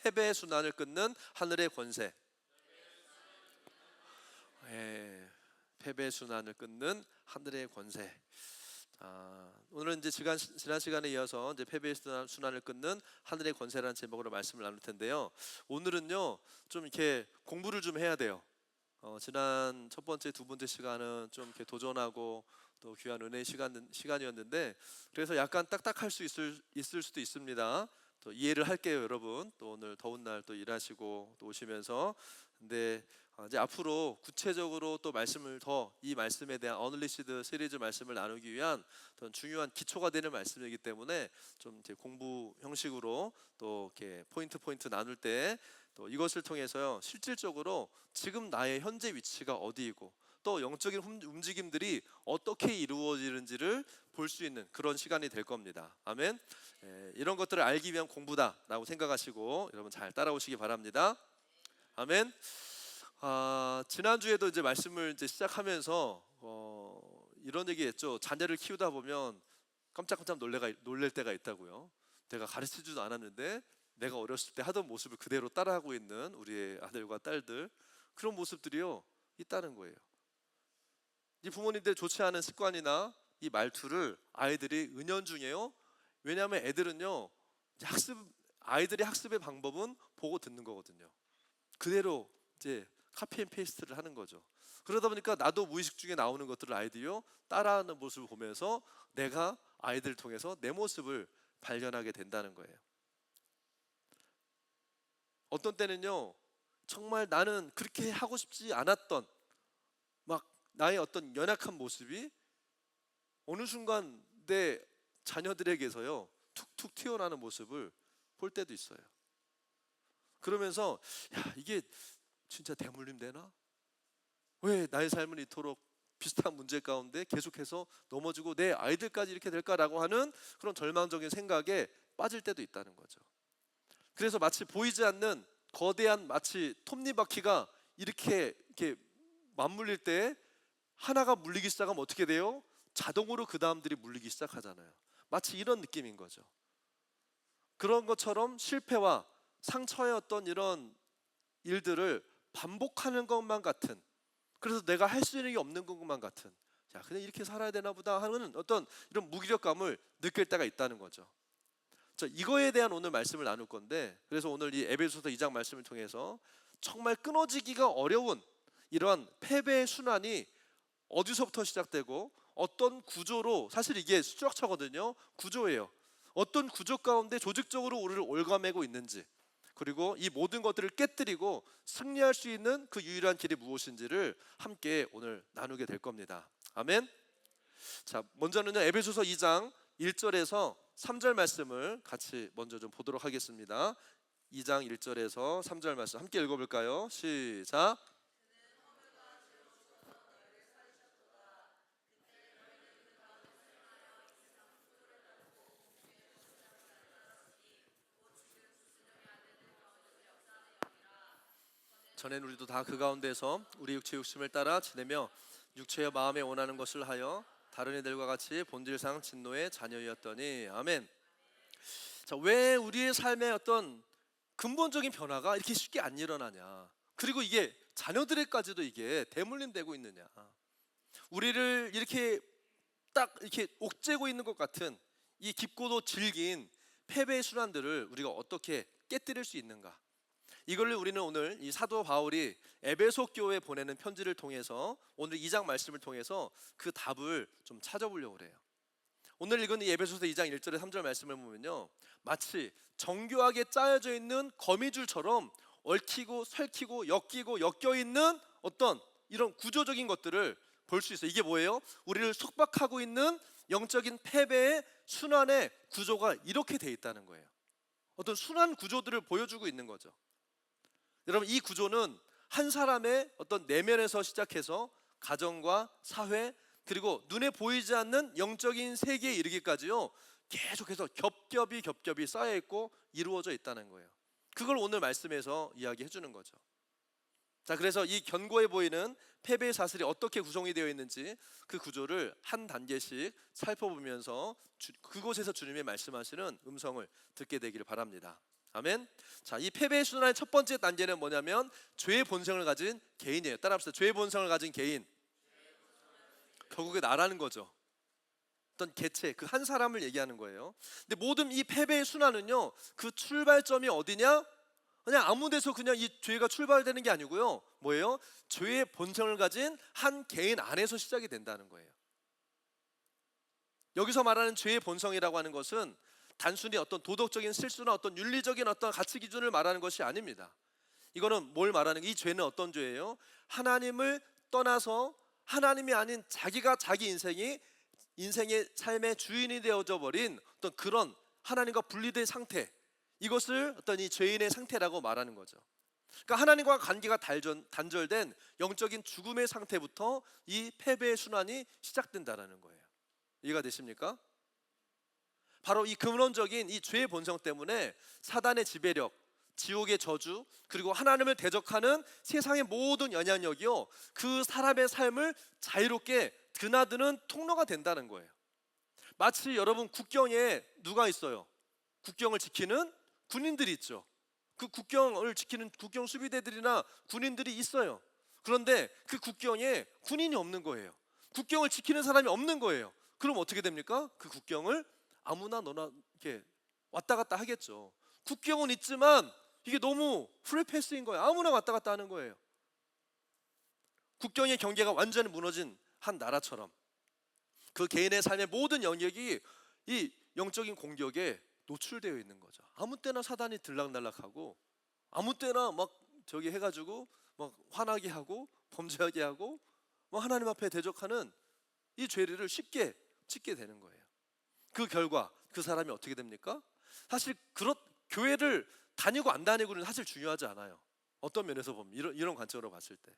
패배의 순환을 끊는 하늘의 권세. 패배의 순환을 끊는 하늘의 권세. 오늘은 이제 지난 시간에 이어서 이제 패배의 순환을 끊는 하늘의 권세라는 제목으로 말씀을 나눌 텐데요. 오늘은요 좀 이렇게 공부를 좀 해야 돼요. 지난 첫 번째, 두 번째 시간은 좀 이렇게 도전하고 또 귀한 은혜의 시간이었는데, 그래서 약간 딱딱할 수 있을 수도 있습니다. 또 이해를 할게요, 여러분. 또 오늘 더운 날 또 일하시고 또 오시면서. 근데 이제 앞으로 구체적으로 또 말씀을 이 말씀에 대한 어널리시드 시리즈 말씀을 나누기 위한 어떤 중요한 기초가 되는 말씀이기 때문에 좀 이렇게 공부 형식으로 또 이렇게 포인트 나눌 때 또 이것을 통해서요 실질적으로 지금 나의 현재 위치가 어디이고 또 영적인 움직임들이 어떻게 이루어지는지를 볼 수 있는 그런 시간이 될 겁니다. 아멘. 이런 것들을 알기 위한 공부다라고 생각하시고 여러분 잘 따라오시기 바랍니다. 아멘. 지난주에도 이제 말씀을 이제 시작하면서 이런 얘기했죠. 자녀를 키우다 보면 깜짝깜짝 놀랄 때가 있다고요. 내가 가르치지도 않았는데 내가 어렸을 때 하던 모습을 그대로 따라하고 있는 우리의 아들과 딸들, 그런 모습들이요 있다는 거예요. 이 부모님들 좋지 않은 습관이나 이 말투를 아이들이 은연중에요. 왜냐하면 애들은요 아이들의 학습의 방법은 보고 듣는 거거든요. 그대로 이제 카피 앤 페이스트를 하는 거죠. 그러다 보니까 나도 무의식 중에 나오는 것들을 아이들이요 따라하는 모습을 보면서 내가 아이들을 통해서 내 모습을 발견하게 된다는 거예요. 어떤 때는요 정말 나는 그렇게 하고 싶지 않았던 막 나의 어떤 연약한 모습이 어느 순간 내 자녀들에게서요 툭툭 튀어나오는 모습을 볼 때도 있어요. 그러면서 야, 이게 진짜 대물림 되나? 왜 나의 삶은 이토록 비슷한 문제 가운데 계속해서 넘어지고 내 아이들까지 이렇게 될까라고 하는 그런 절망적인 생각에 빠질 때도 있다는 거죠. 그래서 마치 보이지 않는 거대한 마치 톱니바퀴가 이렇게 맞물릴 때 하나가 물리기 시작하면 어떻게 돼요? 자동으로 그 다음들이 물리기 시작하잖아요. 마치 이런 느낌인 거죠. 그런 것처럼 실패와 상처의 어떤 이런 일들을 반복하는 것만 같은, 그래서 내가 할 수 있는 게 없는 것만 같은, 야 그냥 이렇게 살아야 되나 보다 하는 어떤 이런 무기력감을 느낄 때가 있다는 거죠. 자, 이거에 대한 오늘 말씀을 나눌 건데, 그래서 오늘 이 에베소서 2장 말씀을 통해서 정말 끊어지기가 어려운 이러한 패배의 순환이 어디서부터 시작되고 어떤 구조로, 사실 이게 스트럭처거든요. 구조예요. 어떤 구조 가운데 조직적으로 우리를 올가매고 있는지, 그리고 이 모든 것들을 깨뜨리고 승리할 수 있는 그 유일한 길이 무엇인지를 함께 오늘 나누게 될 겁니다. 아멘. 자, 먼저는요 에베소서 2장 1절에서 3절 말씀을 같이 먼저 좀 보도록 하겠습니다. 2장 1절에서 3절 말씀 함께 읽어볼까요? 시작. 전에는 우리도 다 그 가운데서 우리 육체의 욕심을 따라 지내며 육체의 마음에 원하는 것을 하여 다른 이들과 같이 본질상 진노의 자녀였더니. 아멘. 자, 왜 우리의 삶의 어떤 근본적인 변화가 이렇게 쉽게 안 일어나냐, 그리고 이게 자녀들에까지도 이게 대물림되고 있느냐, 우리를 이렇게 딱 이렇게 옥죄고 있는 것 같은 이 깊고도 질긴 패배의 순환들을 우리가 어떻게 깨뜨릴 수 있는가, 이걸 우리는 오늘 이 사도 바울이 에베소 교회에 보내는 편지를 통해서 오늘 2장 말씀을 통해서 그 답을 좀 찾아보려고 그래요. 오늘 읽은 이 에베소서 2장 1절에 3절 말씀을 보면요 마치 정교하게 짜여져 있는 거미줄처럼 얽히고 설키고 엮여 있는 어떤 이런 구조적인 것들을 볼 수 있어요. 이게 뭐예요? 우리를 속박하고 있는 영적인 패배의 순환의 구조가 이렇게 돼 있다는 거예요. 어떤 순환 구조들을 보여주고 있는 거죠. 여러분, 이 구조는 한 사람의 어떤 내면에서 시작해서 가정과 사회, 그리고 눈에 보이지 않는 영적인 세계에 이르기까지요 계속해서 겹겹이 쌓여있고 이루어져 있다는 거예요. 그걸 오늘 말씀에서 이야기해 주는 거죠. 자, 그래서 이 견고해 보이는 패배의 사슬이 어떻게 구성이 되어 있는지 그 구조를 한 단계씩 살펴보면서 그곳에서 주님이 말씀하시는 음성을 듣게 되기를 바랍니다. 아멘. 자, 이 패배의 순환의 첫 번째 단계는 뭐냐면 죄의 본성을 가진 개인이에요. 따라합시다. 죄의 본성을 가진 개인. 결국에 나라는 거죠. 어떤 개체, 그 한 사람을 얘기하는 거예요. 근데 모든 이 패배의 순환은요, 그 출발점이 어디냐? 그냥 아무 데서 그냥 이 죄가 출발되는 게 아니고요. 뭐예요? 죄의 본성을 가진 한 개인 안에서 시작이 된다는 거예요. 여기서 말하는 죄의 본성이라고 하는 것은 단순히 어떤 도덕적인 실수나 어떤 윤리적인 어떤 가치 기준을 말하는 것이 아닙니다. 이거는 뭘 말하는, 이 죄는 어떤 죄예요? 하나님을 떠나서 하나님이 아닌 자기가 자기 인생의 삶의 주인이 되어져 버린 어떤 그런 하나님과 분리된 상태, 이것을 어떤 이 죄인의 상태라고 말하는 거죠. 그러니까 하나님과 관계가 단절된 영적인 죽음의 상태부터 이 패배의 순환이 시작된다라는 거예요. 이해가 되십니까? 바로 이 근원적인 이 죄의 본성 때문에 사단의 지배력, 지옥의 저주, 그리고 하나님을 대적하는 세상의 모든 영향력이요, 그 사람의 삶을 자유롭게 드나드는 통로가 된다는 거예요. 마치 여러분 국경에 누가 있어요? 국경을 지키는 군인들이 있죠. 그 국경을 지키는 국경 수비대들이나 군인들이 있어요. 그런데 그 국경에 군인이 없는 거예요. 국경을 지키는 사람이 없는 거예요. 그럼 어떻게 됩니까? 그 국경을 아무나 너나 이렇게 왔다 갔다 하겠죠. 국경은 있지만 이게 너무 프리패스인 거예요. 아무나 왔다 갔다 하는 거예요. 국경의 경계가 완전히 무너진 한 나라처럼 그 개인의 삶의 모든 영역이 이 영적인 공격에 노출되어 있는 거죠. 아무 때나 사단이 들락날락하고 아무 때나 막 저기 해가지고 막 화나게 하고 범죄하게 하고 막 하나님 앞에 대적하는 이 죄를 쉽게 짓게 되는 거예요. 그 결과 그 사람이 어떻게 됩니까? 사실 교회를 다니고 안 다니고는 사실 중요하지 않아요. 어떤 면에서 보면 이런 관점으로 봤을 때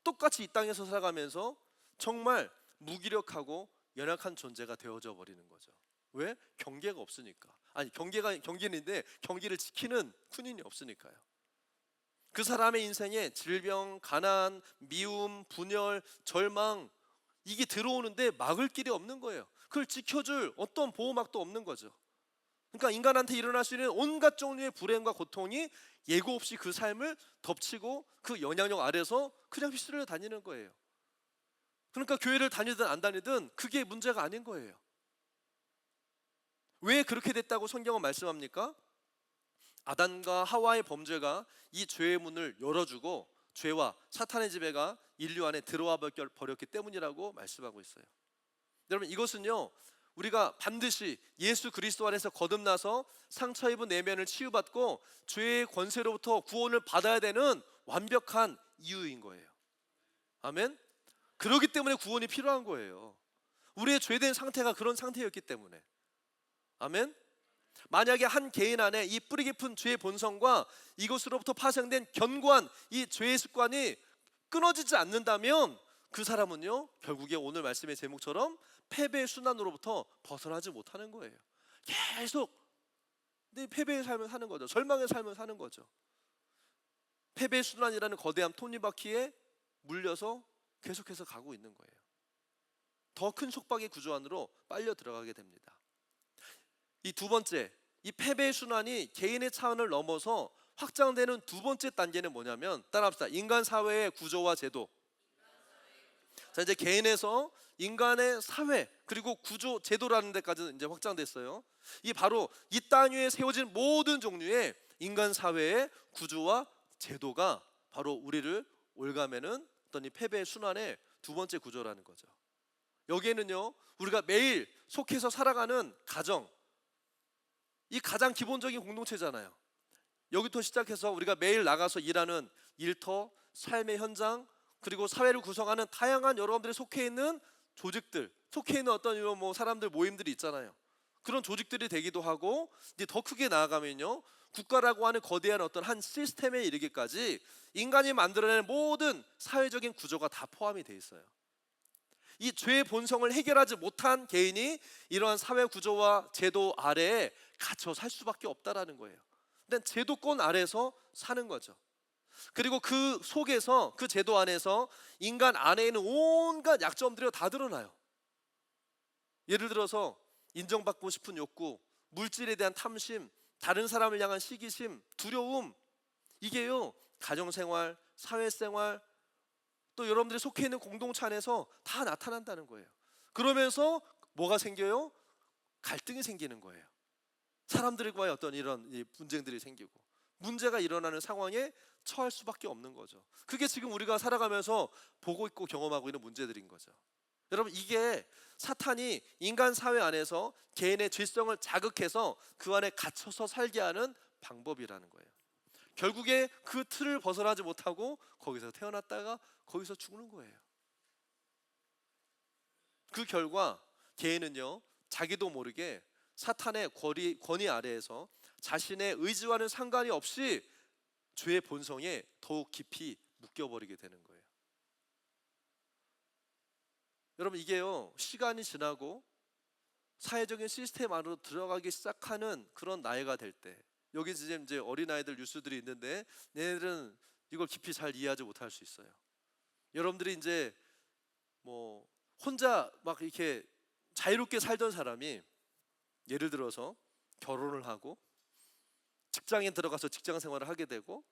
똑같이 이 땅에서 살아가면서 정말 무기력하고 연약한 존재가 되어져 버리는 거죠. 왜? 경계가 없으니까. 아니 경계인데 경계를 지키는 군인이 없으니까요. 그 사람의 인생에 질병, 가난, 미움, 분열, 절망, 이게 들어오는데 막을 길이 없는 거예요. 그걸 지켜줄 어떤 보호막도 없는 거죠. 그러니까 인간한테 일어날 수 있는 온갖 종류의 불행과 고통이 예고 없이 그 삶을 덮치고 그 영향력 아래서 그냥 휩쓸려 다니는 거예요. 그러니까 교회를 다니든 안 다니든 그게 문제가 아닌 거예요. 왜 그렇게 됐다고 성경은 말씀합니까? 아담과 하와의 범죄가 이 죄의 문을 열어주고 죄와 사탄의 지배가 인류 안에 들어와 버렸기 때문이라고 말씀하고 있어요. 여러분, 이것은요, 우리가 반드시 예수 그리스도 안에서 거듭나서 상처 입은 내면을 치유받고 죄의 권세로부터 구원을 받아야 되는 완벽한 이유인 거예요. 아멘. 그렇기 때문에 구원이 필요한 거예요. 우리의 죄된 상태가 그런 상태였기 때문에. 아멘. 만약에 한 개인 안에 이 뿌리 깊은 죄의 본성과 이것으로부터 파생된 견고한 이 죄의 습관이 끊어지지 않는다면 그 사람은요, 결국에 오늘 말씀의 제목처럼 패배의 순환으로부터 벗어나지 못하는 거예요. 계속 패배의 삶을 사는 거죠. 절망의 삶을 사는 거죠. 패배의 순환이라는 거대한 톱니바퀴에 물려서 계속해서 가고 있는 거예요. 더 큰 속박의 구조 안으로 빨려 들어가게 됩니다. 이 두 번째, 이 패배의 순환이 개인의 차원을 넘어서 확장되는 두 번째 단계는 뭐냐면, 따라합시다. 인간 사회의 구조와 제도. 자, 이제 개인에서 인간의 사회 그리고 구조, 제도라는 데까지 이제 확장됐어요. 이 바로 이 땅 위에 세워진 모든 종류의 인간 사회의 구조와 제도가 바로 우리를 올가매는 어떤 이 패배의 순환의 두 번째 구조라는 거죠. 여기에는요, 우리가 매일 속해서 살아가는 가정, 이 가장 기본적인 공동체잖아요. 여기부터 시작해서 우리가 매일 나가서 일하는 일터, 삶의 현장, 그리고 사회를 구성하는 다양한 여러분들이 속해 있는 조직들, 속해 있는 어떤 이런 사람들 모임들이 있잖아요. 그런 조직들이 되기도 하고, 이제 더 크게 나아가면요, 국가라고 하는 거대한 어떤 한 시스템에 이르기까지 인간이 만들어낸 모든 사회적인 구조가 다 포함이 돼 있어요. 이 죄의 본성을 해결하지 못한 개인이 이러한 사회 구조와 제도 아래에 갇혀 살 수밖에 없다라는 거예요. 근데 제도권 아래에서 사는 거죠. 그리고 그 속에서, 그 제도 안에서 인간 안에 있는 온갖 약점들이 다 드러나요. 예를 들어서 인정받고 싶은 욕구, 물질에 대한 탐심, 다른 사람을 향한 시기심, 두려움, 이게요 가정생활, 사회생활, 또 여러분들이 속해 있는 공동체 안에서 다 나타난다는 거예요. 그러면서 뭐가 생겨요? 갈등이 생기는 거예요. 사람들과의 어떤 이런 분쟁들이 생기고 문제가 일어나는 상황에 처할 수밖에 없는 거죠. 그게 지금 우리가 살아가면서 보고 있고 경험하고 있는 문제들인 거죠. 여러분, 이게 사탄이 인간 사회 안에서 개인의 죄성을 자극해서 그 안에 갇혀서 살게 하는 방법이라는 거예요. 결국에 그 틀을 벗어나지 못하고 거기서 태어났다가 거기서 죽는 거예요. 그 결과 개인은요 자기도 모르게 사탄의 권위 아래에서 자신의 의지와는 상관이 없이 죄의 본성에 더욱 깊이 묶여버리게 되는 거예요. 여러분, 이게요 시간이 지나고 사회적인 시스템 안으로 들어가기 시작하는 그런 나이가 될 때, 여기 이제 어린아이들 뉴스들이 있는데 얘네들은 이걸 깊이 잘 이해하지 못할 수 있어요. 여러분들이 이제 뭐 혼자 막 이렇게 자유롭게 살던 사람이 예를 들어서 결혼을 하고 직장에 들어가서 직장 생활을 하게 되고,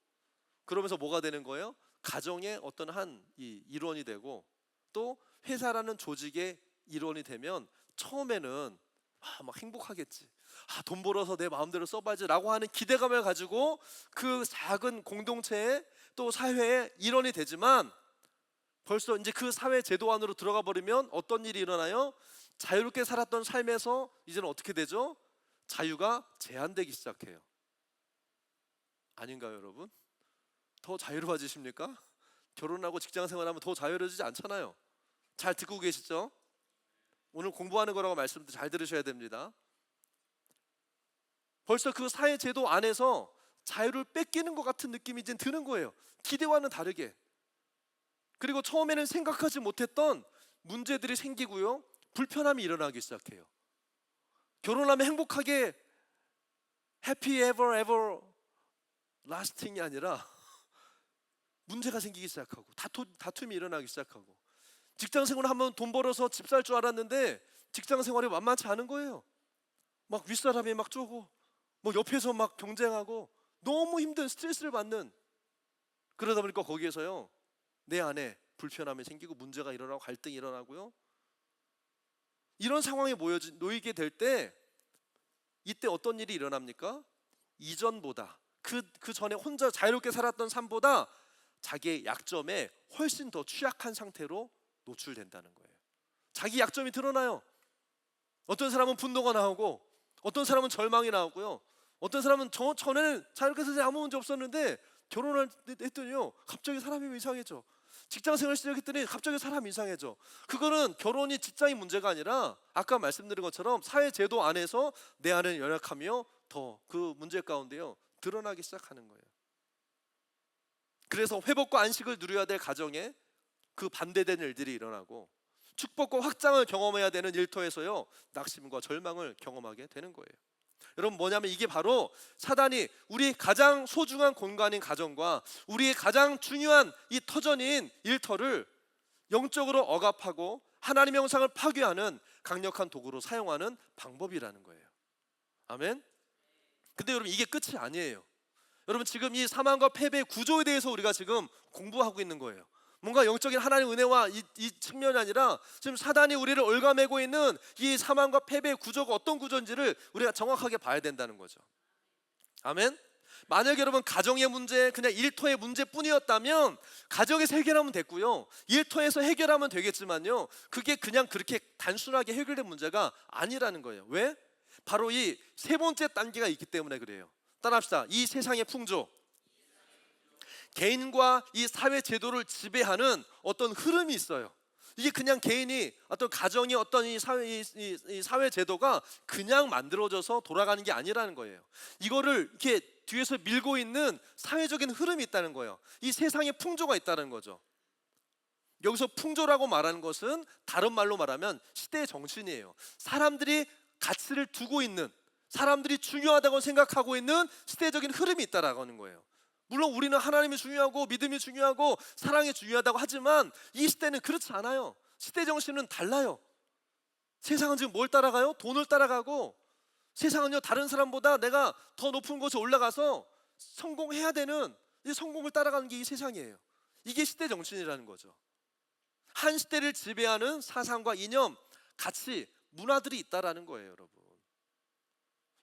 그러면서 뭐가 되는 거예요? 가정의 어떤 한 일원이 되고 또 회사라는 조직의 일원이 되면 처음에는 막 행복하겠지, 돈 벌어서 내 마음대로 써봐야지 라고 하는 기대감을 가지고 그 작은 공동체에 또 사회의 일원이 되지만, 벌써 이제 그 사회 제도 안으로 들어가 버리면 어떤 일이 일어나요? 자유롭게 살았던 삶에서 이제는 어떻게 되죠? 자유가 제한되기 시작해요. 아닌가요, 여러분? 더 자유로워지십니까? 결혼하고 직장 생활하면 더 자유로워지지 않잖아요. 잘 듣고 계시죠? 오늘 공부하는 거라고 말씀도 잘 들으셔야 됩니다. 벌써 그 사회 제도 안에서 자유를 뺏기는 것 같은 느낌이 이제 드는 거예요. 기대와는 다르게. 그리고 처음에는 생각하지 못했던 문제들이 생기고요, 불편함이 일어나기 시작해요. 결혼하면 행복하게 happy ever ever lasting이 아니라 문제가 생기기 시작하고 다툼이 일어나기 시작하고, 직장 생활을 하면 돈 벌어서 집 살 줄 알았는데 직장 생활이 만만치 않은 거예요. 막 윗사람이 막 쪼고 뭐 옆에서 막 경쟁하고 너무 힘든 스트레스를 받는, 그러다 보니까 거기에서요 내 안에 불편함이 생기고 문제가 일어나고 갈등이 일어나고요. 이런 상황에 놓이게 될 때 이때 어떤 일이 일어납니까? 이전보다 그 전에 혼자 자유롭게 살았던 삶보다 자기의 약점에 훨씬 더 취약한 상태로 노출된다는 거예요. 자기 약점이 드러나요. 어떤 사람은 분노가 나오고 어떤 사람은 절망이 나오고요, 어떤 사람은 전에는 자유롭게 살때 아무 문제 없었는데 결혼을 했더니요 갑자기 사람이 이상해져. 직장 생활 시작했더니 갑자기 사람이 이상해져. 그거는 결혼이 직장이 문제가 아니라 아까 말씀드린 것처럼 사회 제도 안에서 내 안은 연약하며 더 그 문제 가운데요 드러나기 시작하는 거예요. 그래서 회복과 안식을 누려야 될 가정에 그 반대되는 일들이 일어나고, 축복과 확장을 경험해야 되는 일터에서요 낙심과 절망을 경험하게 되는 거예요. 여러분, 뭐냐면 이게 바로 사단이 우리 가장 소중한 공간인 가정과 우리의 가장 중요한 이 터전인 일터를 영적으로 억압하고 하나님의 형상을 파괴하는 강력한 도구로 사용하는 방법이라는 거예요. 아멘. 근데 여러분, 이게 끝이 아니에요. 여러분, 지금 이 사망과 패배의 구조에 대해서 우리가 지금 공부하고 있는 거예요. 뭔가 영적인 하나님의 은혜와 이 측면이 아니라 지금 사단이 우리를 얽어매고 있는 이 사망과 패배의 구조가 어떤 구조인지를 우리가 정확하게 봐야 된다는 거죠. 아멘. 만약 여러분 가정의 문제, 그냥 일터의 문제뿐이었다면 가정에서 해결하면 됐고요, 일터에서 해결하면 되겠지만요, 그게 그냥 그렇게 단순하게 해결된 문제가 아니라는 거예요. 왜? 바로 이 세 번째 단계가 있기 때문에 그래요. 따라합시다. 이 세상의 풍조, 개인과 이 사회 제도를 지배하는 어떤 흐름이 있어요. 이게 그냥 개인이 어떤 가정이 어떤 이 사회 제도가 그냥 만들어져서 돌아가는 게 아니라는 거예요. 이거를 이렇게 뒤에서 밀고 있는 사회적인 흐름이 있다는 거예요. 이 세상의 풍조가 있다는 거죠. 여기서 풍조라고 말하는 것은 다른 말로 말하면 시대의 정신이에요. 사람들이 가치를 두고 있는, 사람들이 중요하다고 생각하고 있는 시대적인 흐름이 있다라고 하는 거예요. 물론 우리는 하나님이 중요하고 믿음이 중요하고 사랑이 중요하다고 하지만 이 시대는 그렇지 않아요. 시대 정신은 달라요. 세상은 지금 뭘 따라가요? 돈을 따라가고 세상은요, 다른 사람보다 내가 더 높은 곳에 올라가서 성공해야 되는, 이 성공을 따라가는 게 이 세상이에요. 이게 시대 정신이라는 거죠. 한 시대를 지배하는 사상과 이념, 가치, 문화들이 있다라는 거예요, 여러분.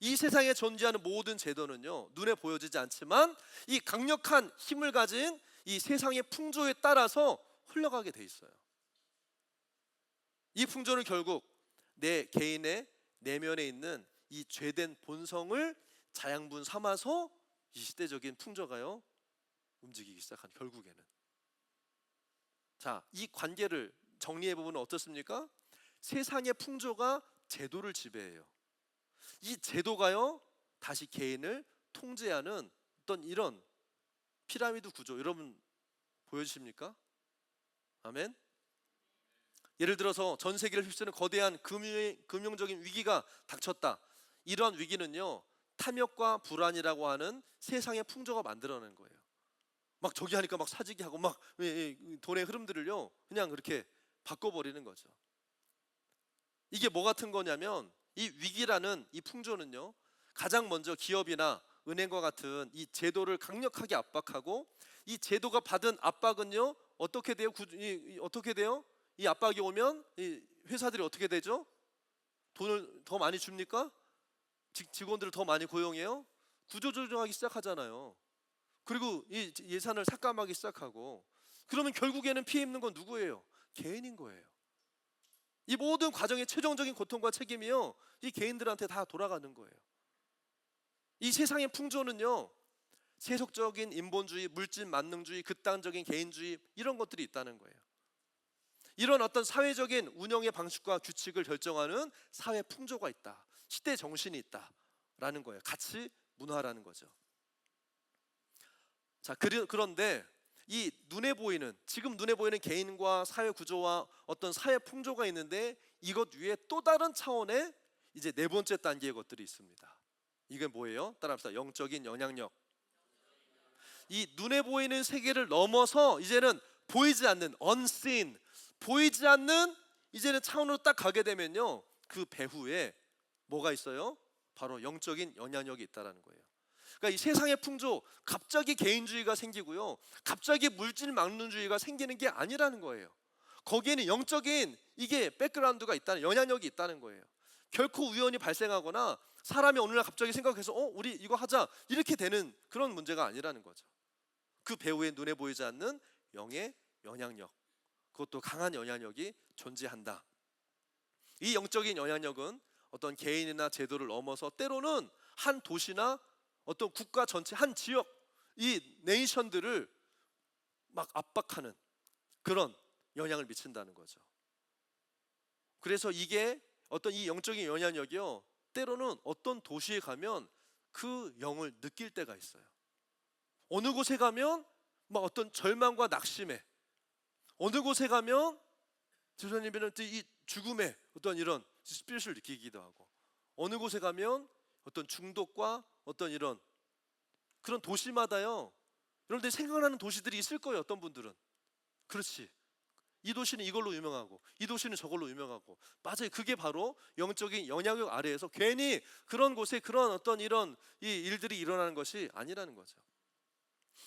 이 세상에 존재하는 모든 제도는요, 눈에 보여지지 않지만 이 강력한 힘을 가진 이 세상의 풍조에 따라서 흘러가게 돼 있어요. 이 풍조는 결국 내 개인의 내면에 있는 이 죄된 본성을 자양분 삼아서 이 시대적인 풍조가요, 움직이기 시작한, 결국에는. 자, 이 관계를 정리해 보면 어떻습니까? 세상의 풍조가 제도를 지배해요. 이 제도가요, 다시 개인을 통제하는 어떤 이런 피라미드 구조, 여러분 보여주십니까? 아멘. 예를 들어서 전 세계를 휩쓰는 거대한 금융적인 위기가 닥쳤다. 이러한 위기는요, 탐욕과 불안이라고 하는 세상의 풍조가 만들어낸 거예요. 막 저기 하니까 막 사지기 하고 막 돈의 흐름들을요, 그냥 그렇게 바꿔버리는 거죠. 이게 뭐 같은 거냐면, 이 위기라는 이 풍조는요, 가장 먼저 기업이나 은행과 같은 이 제도를 강력하게 압박하고, 이 제도가 받은 압박은요, 어떻게 돼요? 어떻게 돼요? 이 압박이 오면 이 회사들이 어떻게 되죠? 돈을 더 많이 줍니까? 직원들을 더 많이 고용해요? 구조조정하기 시작하잖아요. 그리고 이 예산을 삭감하기 시작하고, 그러면 결국에는 피해 입는 건 누구예요? 개인인 거예요. 이 모든 과정의 최종적인 고통과 책임이요, 이 개인들한테 다 돌아가는 거예요. 이 세상의 풍조는요, 세속적인 인본주의, 물질 만능주의, 극단적인 개인주의, 이런 것들이 있다는 거예요. 이런 어떤 사회적인 운영의 방식과 규칙을 결정하는 사회 풍조가 있다, 시대 정신이 있다라는 거예요. 가치, 문화라는 거죠. 자, 그런데 이 지금 눈에 보이는 개인과 사회 구조와 어떤 사회 풍조가 있는데, 이것 위에 또 다른 차원의 이제 네 번째 단계의 것들이 있습니다. 이게 뭐예요? 따라합시다. 영적인 영향력. 이 눈에 보이는 세계를 넘어서 이제는 보이지 않는 unseen, 보이지 않는 이제는 차원으로 딱 가게 되면요, 그 배후에 뭐가 있어요? 바로 영적인 영향력이 있다라는 거예요. 그러니까 이 세상의 풍조, 갑자기 개인주의가 생기고요, 갑자기 물질 막론주의가 생기는 게 아니라는 거예요. 거기에는 영적인 이게 백그라운드가 있다는, 영향력이 있다는 거예요. 결코 우연히 발생하거나 사람이 어느 날 갑자기 생각해서 우리 이거 하자 이렇게 되는 그런 문제가 아니라는 거죠. 그 배후에 눈에 보이지 않는 영의 영향력, 그것도 강한 영향력이 존재한다. 이 영적인 영향력은 어떤 개인이나 제도를 넘어서 때로는 한 도시나 어떤 국가 전체, 한 지역, 이 네이션들을 막 압박하는 그런 영향을 미친다는 거죠. 그래서 이게 어떤 이 영적인 영향력이요, 때로는 어떤 도시에 가면 그 영을 느낄 때가 있어요. 어느 곳에 가면 막 어떤 절망과 낙심에, 어느 곳에 가면 주님이는 이 죽음의 어떤 이런 스피릿을 느끼기도 하고, 어느 곳에 가면 어떤 중독과 어떤 이런 그런 도시마다요, 여러분들이 생각나는 도시들이 있을 거예요. 어떤 분들은 그렇지, 이 도시는 이걸로 유명하고 이 도시는 저걸로 유명하고, 맞아요. 그게 바로 영적인 영향력 아래에서 괜히 그런 곳에 그런 어떤 이런 이 일들이 일어나는 것이 아니라는 거죠.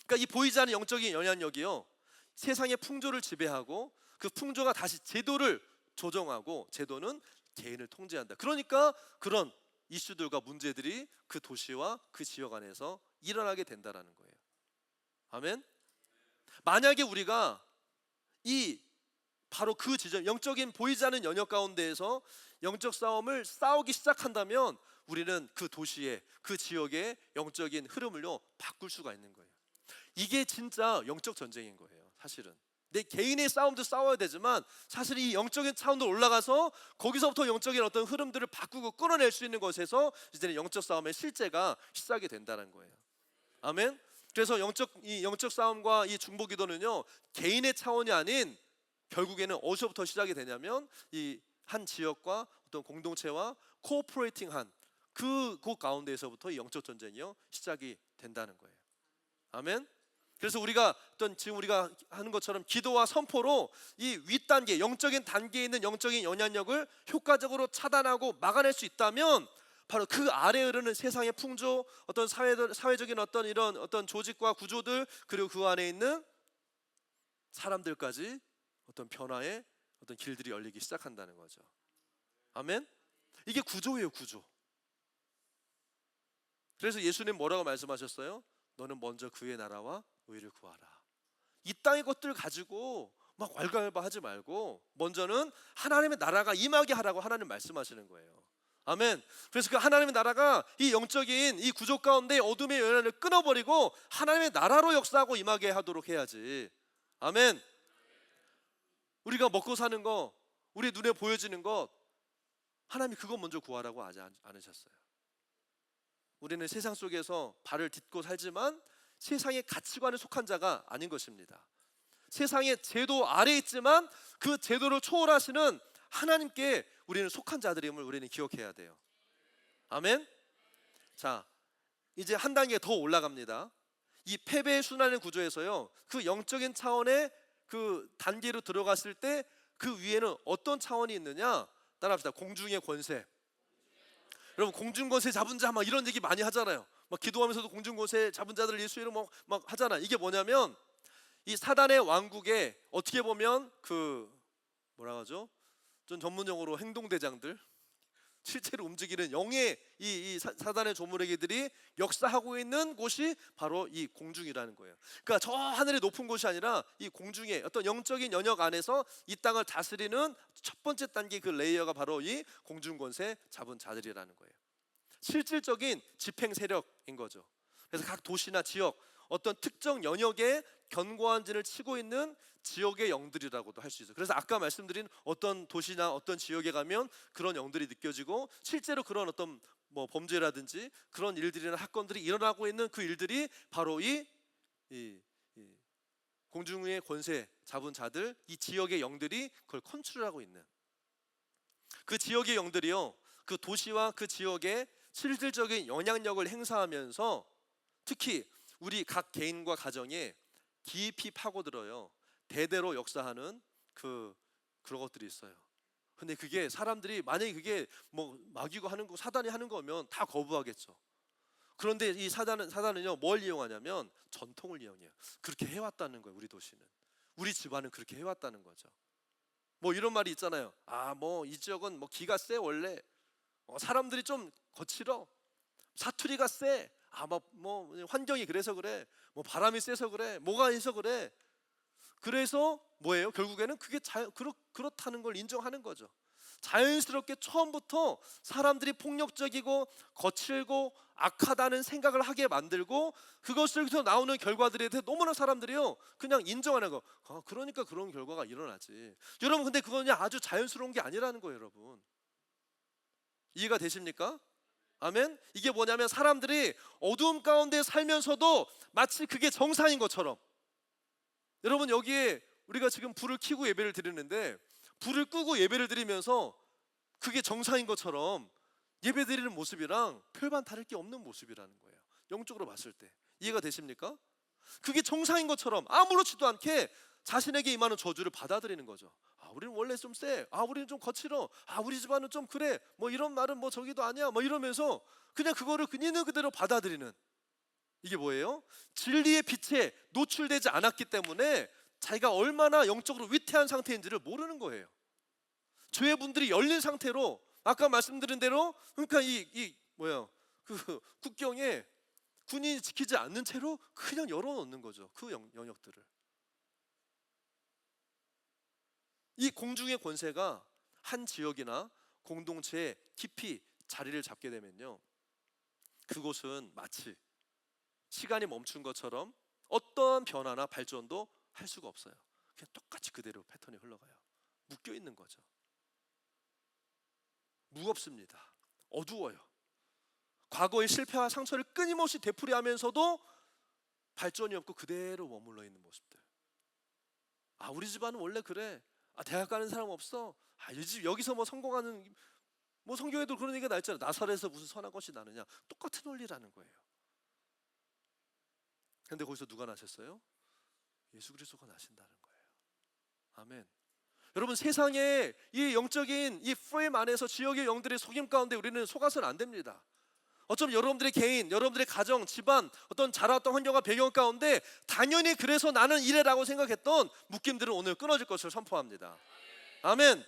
그러니까 이 보이지 않는 영적인 영향력이요, 세상의 풍조를 지배하고 그 풍조가 다시 제도를 조정하고, 제도는 개인을 통제한다. 그러니까 그런 이슈들과 문제들이 그 도시와 그 지역 안에서 일어나게 된다라는 거예요. 아멘. 만약에 우리가 이 바로 그 지점, 영적인 보이지 않는 영역 가운데에서 영적 싸움을 싸우기 시작한다면, 우리는 그 도시의, 그 지역의 영적인 흐름을요, 바꿀 수가 있는 거예요. 이게 진짜 영적 전쟁인 거예요. 사실은 내 개인의 싸움도 싸워야 되지만, 사실 이 영적인 차원으로 올라가서 거기서부터 영적인 어떤 흐름들을 바꾸고 끌어낼 수 있는 것에서 이제는 영적 싸움의 실제가 시작이 된다는 거예요. 아멘. 그래서 이 영적 싸움과 이 중보기도는요, 개인의 차원이 아닌, 결국에는 어디서부터 시작이 되냐면 이 한 지역과 어떤 공동체와 코오퍼레이팅한 그곳 가운데에서부터 이 영적 전쟁이요, 시작이 된다는 거예요. 아멘. 그래서 우리가 지금 우리가 하는 것처럼 기도와 선포로 이 윗단계, 영적인 단계에 있는 영적인 영향력을 효과적으로 차단하고 막아낼 수 있다면, 바로 그 아래에 흐르는 세상의 풍조, 어떤 사회적인 어떤 이런 어떤 조직과 구조들, 그리고 그 안에 있는 사람들까지 어떤 변화의 어떤 길들이 열리기 시작한다는 거죠. 아멘. 이게 구조예요, 구조. 그래서 예수님 뭐라고 말씀하셨어요? 너는 먼저 그의 나라와 의를 구하라. 이 땅의 것들 가지고 막 왈가왈부하지 말고 먼저는 하나님의 나라가 임하게 하라고 하나님 말씀하시는 거예요. 아멘. 그래서 그 하나님의 나라가 이 영적인 이 구조 가운데 어둠의 연연을 끊어버리고 하나님의 나라로 역사하고 임하게 하도록 해야지. 아멘. 우리가 먹고 사는 거, 우리 눈에 보여지는 것, 하나님이 그것 먼저 구하라고 하지 않으셨어요. 우리는 세상 속에서 발을 딛고 살지만 세상의 가치관에 속한 자가 아닌 것입니다. 세상의 제도 아래에 있지만 그 제도를 초월하시는 하나님께 우리는 속한 자들임을 우리는 기억해야 돼요. 아멘. 자, 이제 한 단계 더 올라갑니다. 이 패배의 순환의 구조에서요, 그 영적인 차원의 그 단계로 들어갔을 때 그 위에는 어떤 차원이 있느냐? 따라합시다. 공중의 권세. 여러분, 공중 권세 잡은 자 막 이런 얘기 많이 하잖아요. 막 기도하면서도 공중 권세 잡은 자들 예수 이름 막 하잖아. 이게 뭐냐면 이 사단의 왕국에 어떻게 보면 그 뭐라 하죠? 좀 전문용어로 행동대장들, 실제로 움직이는 영의 이 사단의 조무래기들이 역사하고 있는 곳이 바로 이 공중이라는 거예요. 그러니까 저 하늘이 높은 곳이 아니라 이 공중의 어떤 영적인 영역 안에서 이 땅을 다스리는 첫 번째 단계 그 레이어가 바로 이 공중 권세 잡은 자들이라는 거예요. 실질적인 집행 세력인 거죠. 그래서 각 도시나 지역, 어떤 특정 영역에 견고한 진을 치고 있는 지역의 영들이라고도 할 수 있어요. 그래서 아까 말씀드린 어떤 도시나 어떤 지역에 가면 그런 영들이 느껴지고 실제로 그런 어떤 뭐 범죄라든지 그런 일들이나 사건들이 일어나고 있는 그 일들이 바로 이 공중의 권세 잡은 자들, 이 지역의 영들이 그걸 컨트롤하고 있는 그 지역의 영들이요, 그 도시와 그 지역에 실질적인 영향력을 행사하면서 특히 우리 각 개인과 가정에 깊이 파고들어요. 대대로 역사하는 그런 것들이 있어요. 근데 그게 사람들이 만약에 그게 뭐 마귀가 하는 거, 사단이 하는 거면 다 거부하겠죠. 그런데 이 사단은요 뭘 이용하냐면 전통을 이용해요. 그렇게 해왔다는 거예요. 우리 도시는, 우리 집안은 그렇게 해왔다는 거죠. 뭐 이런 말이 있잖아요. 아, 뭐 이 지역은 뭐 기가 세 원래, 사람들이 좀 거칠어, 사투리가 세. 뭐 환경이 그래서 그래, 뭐 바람이 세서 그래, 뭐가 해서 그래. 그래서 뭐예요? 결국에는 그게 그렇다는 걸 인정하는 거죠. 자연스럽게 처음부터 사람들이 폭력적이고 거칠고 악하다는 생각을 하게 만들고 그것에서 나오는 결과들에 대해 너무나 사람들이요 그냥 인정하는 거. 그러니까 그런 결과가 일어나지. 여러분, 근데 그건 그냥 아주 자연스러운 게 아니라는 거예요. 여러분, 이해가 되십니까? 아멘. 이게 뭐냐면 사람들이 어두움 가운데 살면서도 마치 그게 정상인 것처럼, 여러분 여기에 우리가 지금 불을 켜고 예배를 드리는데 불을 끄고 예배를 드리면서 그게 정상인 것처럼 예배 드리는 모습이랑 별반 다를 게 없는 모습이라는 거예요. 영적으로 봤을 때. 이해가 되십니까? 그게 정상인 것처럼 아무렇지도 않게 자신에게 임하는 저주를 받아들이는 거죠. 우리는 원래 좀 세. 우리는 좀 거칠어. 우리 집안은 좀 그래. 뭐 이런 말은 뭐 저기도 아니야. 뭐 이러면서 그냥 그거를 있는 그대로 받아들이는, 이게 뭐예요? 진리의 빛에 노출되지 않았기 때문에 자기가 얼마나 영적으로 위태한 상태인지를 모르는 거예요. 죄의 문들이 열린 상태로 아까 말씀드린 대로, 그러니까 그 국경에 군인이 지키지 않는 채로 그냥 열어놓는 거죠. 그 영역들을. 이 공중의 권세가 한 지역이나 공동체에 깊이 자리를 잡게 되면요, 그곳은 마치 시간이 멈춘 것처럼 어떤 변화나 발전도 할 수가 없어요. 그냥 똑같이 그대로 패턴이 흘러가요. 묶여 있는 거죠. 무겁습니다. 어두워요. 과거의 실패와 상처를 끊임없이 되풀이하면서도 발전이 없고 그대로 머물러 있는 모습들. 우리 집안은 원래 그래. 대학 가는 사람 없어. 이 집 여기서 뭐 성공하는, 뭐 성경에도 그런 얘기가 나 있잖아요. 나사렛에서 무슨 선한 것이 나느냐. 똑같은 원리라는 거예요. 근데 거기서 누가 나셨어요? 예수 그리스도가 나신다는 거예요. 아멘. 여러분, 세상에 이 영적인 이 프레임 안에서 지역의 영들의 속임 가운데 우리는 속아서는 안 됩니다. 어쩌면 여러분들의 개인, 여러분들의 가정, 집안, 어떤 자라왔던 환경과 배경 가운데 당연히 그래서 나는 이래라고 생각했던 묶임들은 오늘 끊어질 것을 선포합니다. 아멘.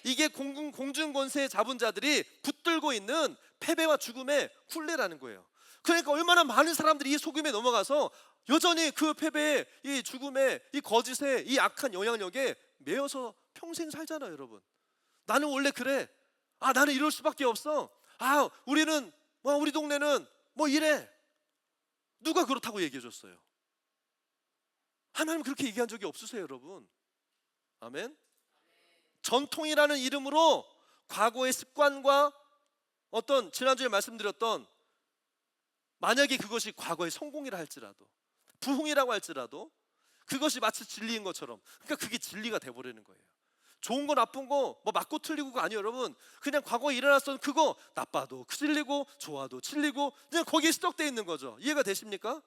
이게 공중 권세 잡은 자들이 붙들고 있는 패배와 죽음의 굴레라는 거예요. 그러니까 얼마나 많은 사람들이 이 속임에 넘어가서 여전히 그 패배의, 이 죽음의, 이 거짓의, 이 악한 영향력에 매여서 평생 살잖아요, 여러분. 나는 원래 그래. 나는 이럴 수밖에 없어. 우리는 우리 동네는 이래. 누가 그렇다고 얘기해 줬어요? 하나님 그렇게 얘기한 적이 없으세요, 여러분. 아멘. 전통이라는 이름으로 과거의 습관과 어떤 지난주에 말씀드렸던, 만약에 그것이 과거의 성공이라 할지라도, 부흥이라고 할지라도 그것이 마치 진리인 것처럼, 그러니까 그게 진리가 돼버리는 거예요. 좋은 거 나쁜 거 맞고 틀리고가 아니에요, 여러분. 그냥 과거에 일어났던 그거, 나빠도 진리고 좋아도 진리고, 그냥 거기에 스톡돼 있는 거죠. 이해가 되십니까?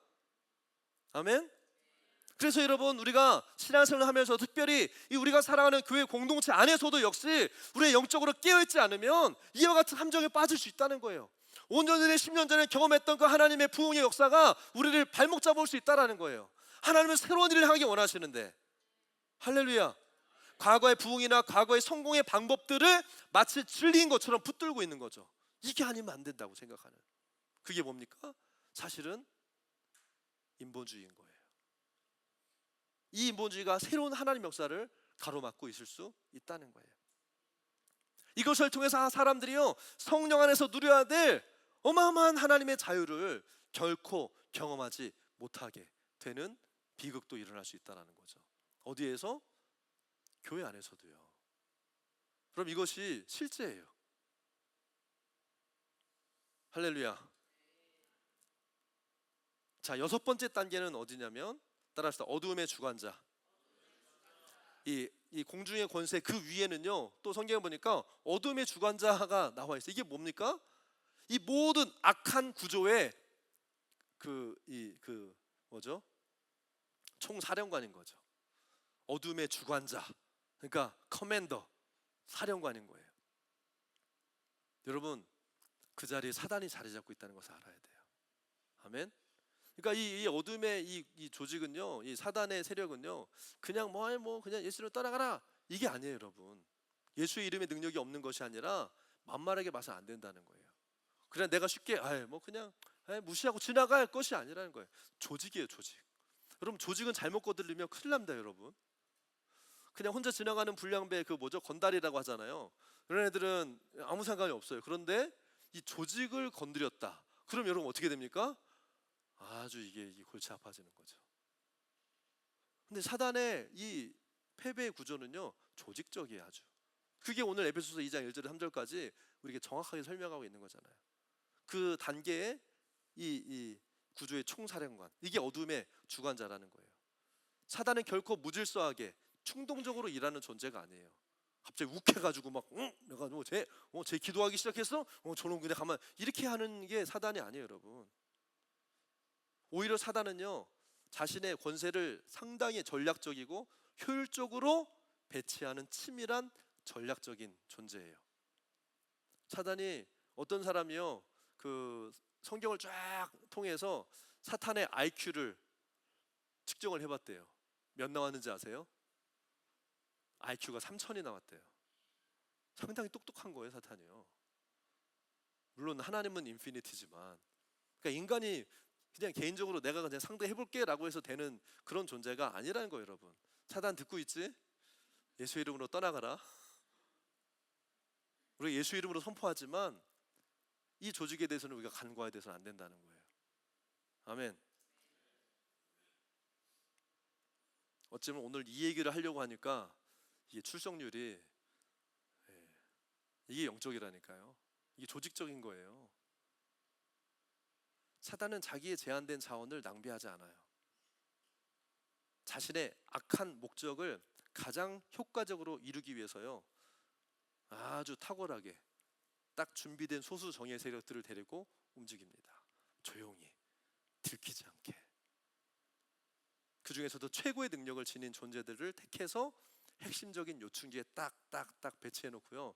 아멘. 그래서 여러분, 우리가 신앙생활을 하면서 특별히 이 우리가 살아가는 교회 공동체 안에서도 역시 우리가 영적으로 깨어있지 않으면 이와 같은 함정에 빠질 수 있다는 거예요. 5년 전에 10년 전에 경험했던 그 하나님의 부흥의 역사가 우리를 발목 잡을 수 있다는 거예요. 하나님은 새로운 일을 하기 원하시는데, 할렐루야. 과거의 부흥이나 과거의 성공의 방법들을 마치 진리인 것처럼 붙들고 있는 거죠. 이게 아니면 안 된다고 생각하는, 그게 뭡니까? 사실은 인본주의인 거예요. 이 인본주의가 새로운 하나님 역사를 가로막고 있을 수 있다는 거예요. 이것을 통해서 사람들이요, 성령 안에서 누려야 될 어마어마한 하나님의 자유를 결코 경험하지 못하게 되는 비극도 일어날 수 있다는 거죠. 어디에서? 교회 안에서도요. 그럼 이것이 실제예요. 할렐루야. 자, 6번째 단계는 어디냐면, 따라합시다. 어두움의 주관자. 이 공중의 권세 그 위에는요, 또 성경에 보니까 어둠의 주관자가 나와 있어요. 이게 뭡니까? 이 모든 악한 구조의 뭐죠? 총사령관인 거죠. 어둠의 주관자, 그러니까 커맨더, 사령관인 거예요. 여러분, 그 자리에 사단이 자리 잡고 있다는 것을 알아야 돼요. 아멘. 그러니까 이 어둠의 이 조직은요, 이 사단의 세력은요, 그냥 그냥 예수를 따라가라, 이게 아니에요, 여러분. 예수의 이름의 능력이 없는 것이 아니라 만만하게 봐서 안 된다는 거예요. 그냥 내가 쉽게 그냥 무시하고 지나갈 것이 아니라는 거예요. 조직이에요, 조직. 여러분, 조직은 잘못 거들리면 큰일 납니다, 여러분. 그냥 혼자 지나가는 불량배, 건달이라고 하잖아요. 그런 애들은 아무 상관이 없어요. 그런데 이 조직을 건드렸다, 그럼 여러분 어떻게 됩니까? 아주 이게 골치 아파지는 거죠. 근데 사단의 이 패배의 구조는요, 조직적이에요, 아주. 그게 오늘 에베소서 2장 1절 3절까지 우리에게 정확하게 설명하고 있는 거잖아요. 그 단계의 이 구조의 총사령관, 이게 어둠의 주관자라는 거예요. 사단은 결코 무질서하게 충동적으로 일하는 존재가 아니에요. 갑자기 욱해가지고 내가 쟤 기도하기 시작했어? 저놈 그냥 가만, 이렇게 하는 게 사단이 아니에요, 여러분. 오히려 사단은요, 자신의 권세를 상당히 전략적이고 효율적으로 배치하는 치밀한 전략적인 존재예요. 사단이, 어떤 사람이요, 성경을 쫙 통해서 사탄의 IQ를 측정을 해봤대요. 몇 나왔는지 아세요? IQ가 3000이 나왔대요. 상당히 똑똑한 거예요, 사탄이요. 물론 하나님은 인피니티지만, 그러니까 인간이 그냥 개인적으로 내가 그냥 상대해볼게 라고 해서 되는 그런 존재가 아니라는 거예요, 여러분. 사단 듣고 있지? 예수 이름으로 떠나가라. 우리가 예수 이름으로 선포하지만 이 조직에 대해서는 우리가 간과해야 돼서는 안 된다는 거예요. 아멘. 어쩌면 오늘 이 얘기를 하려고 하니까 이게 출석률이, 이게 영적이라니까요. 이게 조직적인 거예요. 사단은 자기의 제한된 자원을 낭비하지 않아요. 자신의 악한 목적을 가장 효과적으로 이루기 위해서요, 아주 탁월하게 딱 준비된 소수 정예 세력들을 데리고 움직입니다. 조용히, 들키지 않게. 그 중에서도 최고의 능력을 지닌 존재들을 택해서 핵심적인 요충지에 딱딱딱 배치해 놓고요.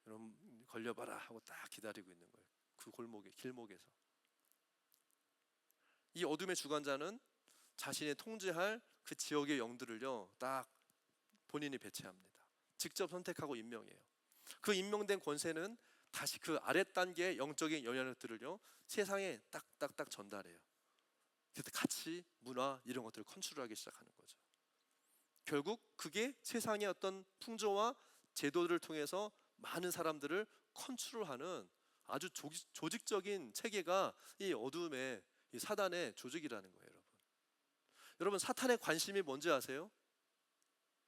여러분 걸려봐라 하고 딱 기다리고 있는 거예요. 그 골목에, 길목에서. 이 어둠의 주관자는 자신이 통제할 그 지역의 영들을요 딱 본인이 배치합니다. 직접 선택하고 임명해요. 그 임명된 권세는 다시 그 아랫 단계의 영적인 영향력들을요 세상에 딱딱딱 전달해요. 그때 가치, 문화 이런 것들을 컨트롤하기 시작하는 거죠. 결국 그게 세상의 어떤 풍조와 제도들을 통해서 많은 사람들을 컨트롤하는 아주 조직적인 체계가 이 어둠의 이 사단의 조직이라는 거예요. 여러분 사탄의 관심이 뭔지 아세요?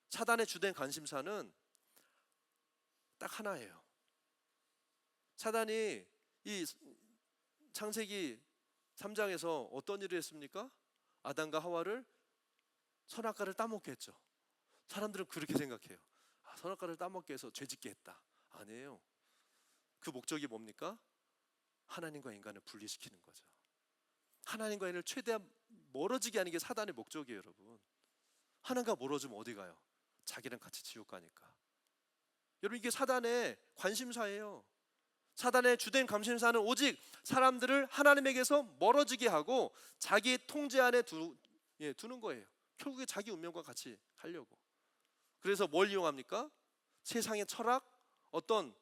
사단의 주된 관심사는 딱 하나예요. 사단이 이 창세기 3장에서 어떤 일을 했습니까? 아담과 하와를 선악과를 따먹게 했죠. 사람들은 그렇게 생각해요. 선악과를 따먹게 해서 죄짓게 했다. 아니에요. 그 목적이 뭡니까? 하나님과 인간을 분리시키는 거죠. 하나님과 인간을 최대한 멀어지게 하는 게 사단의 목적이에요. 여러분 하나님과 멀어지면 어디 가요? 자기랑 같이 지옥 가니까. 여러분 이게 사단의 관심사예요. 사단의 주된 관심사는 오직 사람들을 하나님에게서 멀어지게 하고 자기 통제 안에 두는 거예요. 결국에 자기 운명과 같이 하려고. 그래서 뭘 이용합니까? 세상의 철학, 어떤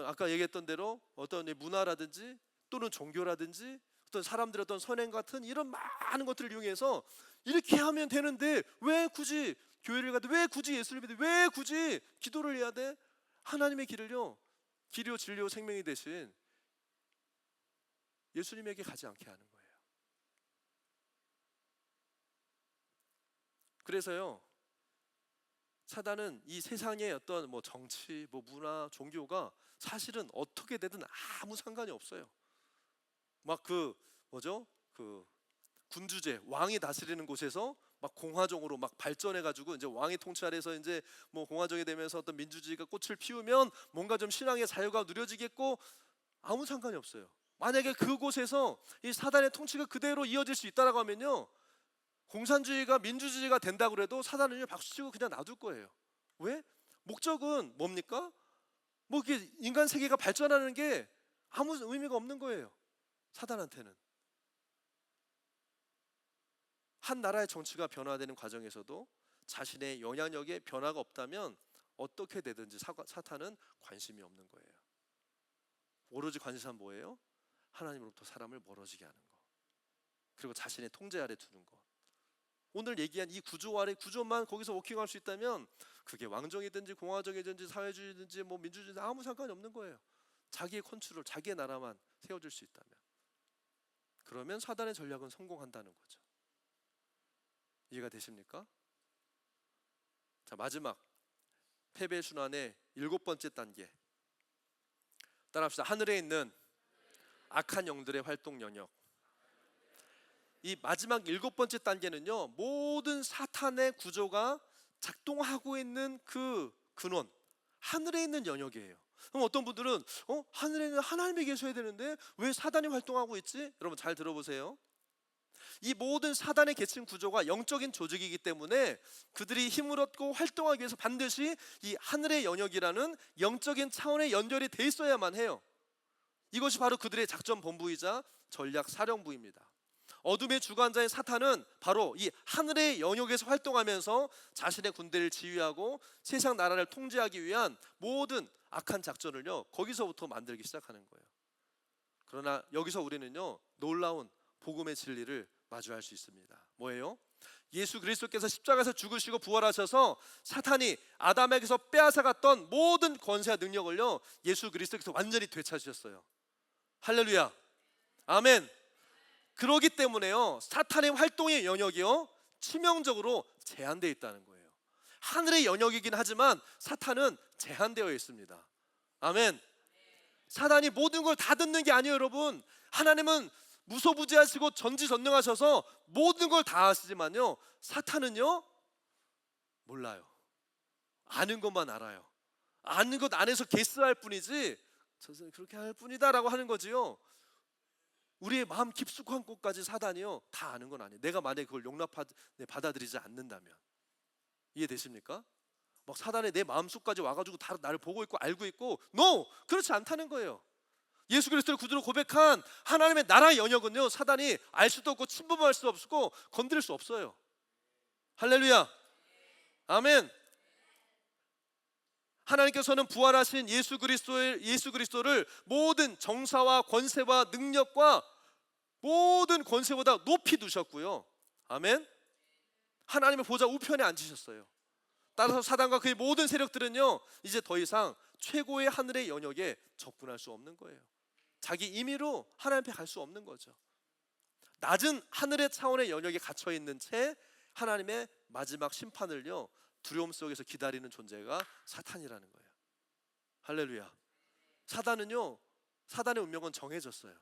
아까 얘기했던 대로 어떤 문화라든지 또는 종교라든지 어떤 사람들의 어떤 선행 같은 이런 많은 것들을 이용해서 이렇게 하면 되는데 왜 굳이 교회를 가도 왜 굳이 예수를 믿어 왜 굳이 기도를 해야 돼? 하나님의 길을요 길이요 진리요 생명이 되신 예수님에게 가지 않게 하는 거예요. 그래서요 사단은 이 세상의 어떤 정치, 문화, 종교가 사실은 어떻게 되든 아무 상관이 없어요. 막 그 군주제, 왕이 다스리는 곳에서 막 공화정으로 막 발전해가지고 이제 왕의 통치 아래서 이제 공화정이 되면서 어떤 민주주의가 꽃을 피우면 뭔가 좀 신앙의 자유가 누려지겠고 아무 상관이 없어요. 만약에 그곳에서 이 사단의 통치가 그대로 이어질 수 있다라고 하면요 공산주의가 민주주의가 된다고 해도 사단은요 박수치고 그냥 놔둘 거예요. 왜? 목적은 뭡니까? 이게 인간 세계가 발전하는 게 아무 의미가 없는 거예요. 사단한테는. 한 나라의 정치가 변화되는 과정에서도 자신의 영향력에 변화가 없다면 어떻게 되든지 사탄은 관심이 없는 거예요. 오로지 관심사는 뭐예요? 하나님으로부터 사람을 멀어지게 하는 거. 그리고 자신의 통제 아래 두는 거. 오늘 얘기한 이 구조 아래 구조만 거기서 워킹할 수 있다면 그게 왕정이든지 공화정이든지 사회주의든지 민주주의든지 아무 상관이 없는 거예요. 자기의 컨트롤, 자기의 나라만 세워줄 수 있다면. 그러면 사단의 전략은 성공한다는 거죠. 이해가 되십니까? 자, 마지막 패배 순환의 7번째 단계 따라합시다. 하늘에 있는 악한 영들의 활동 영역. 이 마지막 7번째 단계는요 모든 사탄의 구조가 작동하고 있는 그 근원 하늘에 있는 영역이에요. 그럼 어떤 분들은 하늘에는 하나님이 계셔야 되는데 왜 사단이 활동하고 있지? 여러분 잘 들어보세요. 이 모든 사단의 계층 구조가 영적인 조직이기 때문에 그들이 힘을 얻고 활동하기 위해서 반드시 이 하늘의 영역이라는 영적인 차원에 연결이 돼 있어야만 해요. 이것이 바로 그들의 작전 본부이자 전략 사령부입니다. 어둠의 주관자인 사탄은 바로 이 하늘의 영역에서 활동하면서 자신의 군대를 지휘하고 세상 나라를 통제하기 위한 모든 악한 작전을요 거기서부터 만들기 시작하는 거예요. 그러나 여기서 우리는요 놀라운 복음의 진리를 마주할 수 있습니다. 뭐예요? 예수 그리스도께서 십자가에서 죽으시고 부활하셔서 사탄이 아담에게서 빼앗아갔던 모든 권세와 능력을요 예수 그리스도께서 완전히 되찾으셨어요. 할렐루야, 아멘. 그러기 때문에요 사탄의 활동의 영역이요 치명적으로 제한되어 있다는 거예요. 하늘의 영역이긴 하지만 사탄은 제한되어 있습니다. 아멘. 사단이 모든 걸 다 듣는 게 아니에요. 여러분 하나님은 무소부지하시고 전지전능하셔서 모든 걸 다 아시지만요 사탄은요 몰라요. 아는 것만 알아요. 아는 것 안에서 게스할 뿐이지 저는 그렇게 할 뿐이다 라고 하는 거지요. 우리의 마음 깊숙한 곳까지 사단이요 다 아는 건 아니에요. 내가 만약에 그걸 받아들이지 않는다면. 이해되십니까? 막 사단이 내 마음속까지 와가지고 다 나를 보고 있고 알고 있고, NO! 그렇지 않다는 거예요. 예수 그리스도를 구주로 고백한 하나님의 나라의 영역은요, 사단이 알 수도 없고 침범할 수도 없고 건드릴 수 없어요. 할렐루야, 아멘. 하나님께서는 부활하신 예수 그리스도를 모든 정사와 권세와 능력과 모든 권세보다 높이 두셨고요, 아멘. 하나님의 보좌 우편에 앉으셨어요. 따라서 사단과 그의 모든 세력들은요, 이제 더 이상 최고의 하늘의 영역에 접근할 수 없는 거예요. 자기 임의로 하나님 앞에 갈 수 없는 거죠. 낮은 하늘의 차원의 영역에 갇혀 있는 채 하나님의 마지막 심판을요, 두려움 속에서 기다리는 존재가 사탄이라는 거예요. 할렐루야. 사단의 운명은 정해졌어요.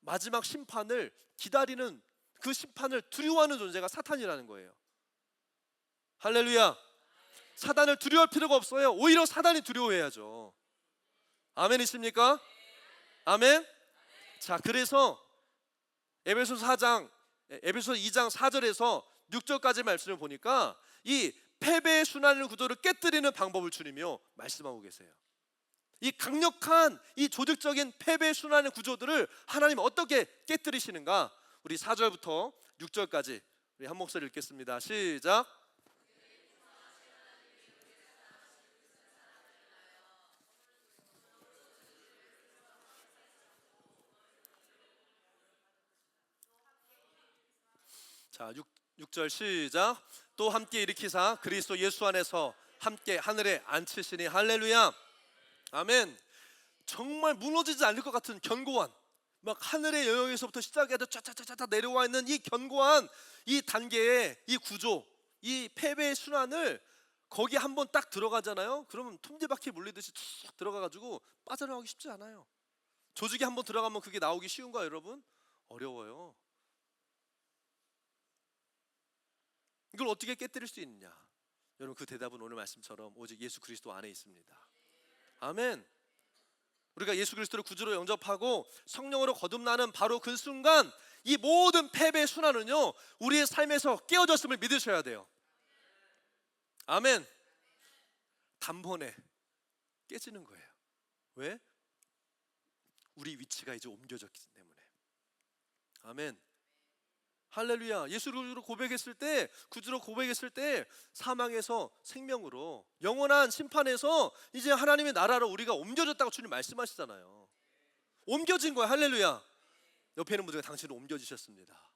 마지막 심판을 기다리는, 그 심판을 두려워하는 존재가 사탄이라는 거예요. 할렐루야. 사단을 두려워할 필요가 없어요. 오히려 사단이 두려워해야죠. 아멘이십니까? 아멘. 자, 그래서 에베소서 2장 4절에서 6절까지 말씀을 보니까 이 패배의 순환의 구조를 깨뜨리는 방법을 주님이요 말씀하고 계세요. 이 강력한 이 조직적인 패배의 순환의 구조들을 하나님 어떻게 깨뜨리시는가? 우리 4절부터 6절까지 우리 한 목소리 읽겠습니다. 시작. 자, 6절 시작. 또 함께 일으키사 그리스도 예수 안에서 함께 하늘에 앉히시니. 할렐루야, 아멘. 정말 무너지지 않을 것 같은 견고한, 막 하늘의 영역에서부터 시작해서 쫙쫙쫙쫙 내려와 있는 이 견고한 이 단계의 이 구조, 이 패배의 순환을 거기 한번 딱 들어가잖아요. 그러면 톱니바퀴 물리듯이 툭 들어가가지고 빠져나오기 쉽지 않아요. 조직에 한번 들어가면 그게 나오기 쉬운가요, 여러분? 어려워요. 이걸 어떻게 깨뜨릴 수 있느냐? 여러분, 그 대답은 오늘 말씀처럼 오직 예수 그리스도 안에 있습니다. 아멘. 우리가 예수 그리스도를 구주로 영접하고 성령으로 거듭나는 바로 그 순간 이 모든 패배의 순환은요, 우리의 삶에서 깨어졌음을 믿으셔야 돼요. 아멘. 단번에 깨지는 거예요. 왜? 우리 위치가 이제 옮겨졌기 때문에. 아멘. 할렐루야. 예수를 고백했을 때, 구주로 고백했을 때 사망에서 생명으로, 영원한 심판에서 이제 하나님의 나라로 우리가 옮겨졌다고 주님 말씀하시잖아요. 옮겨진 거야. 할렐루야. 옆에 있는 분들과 당신은 옮겨지셨습니다.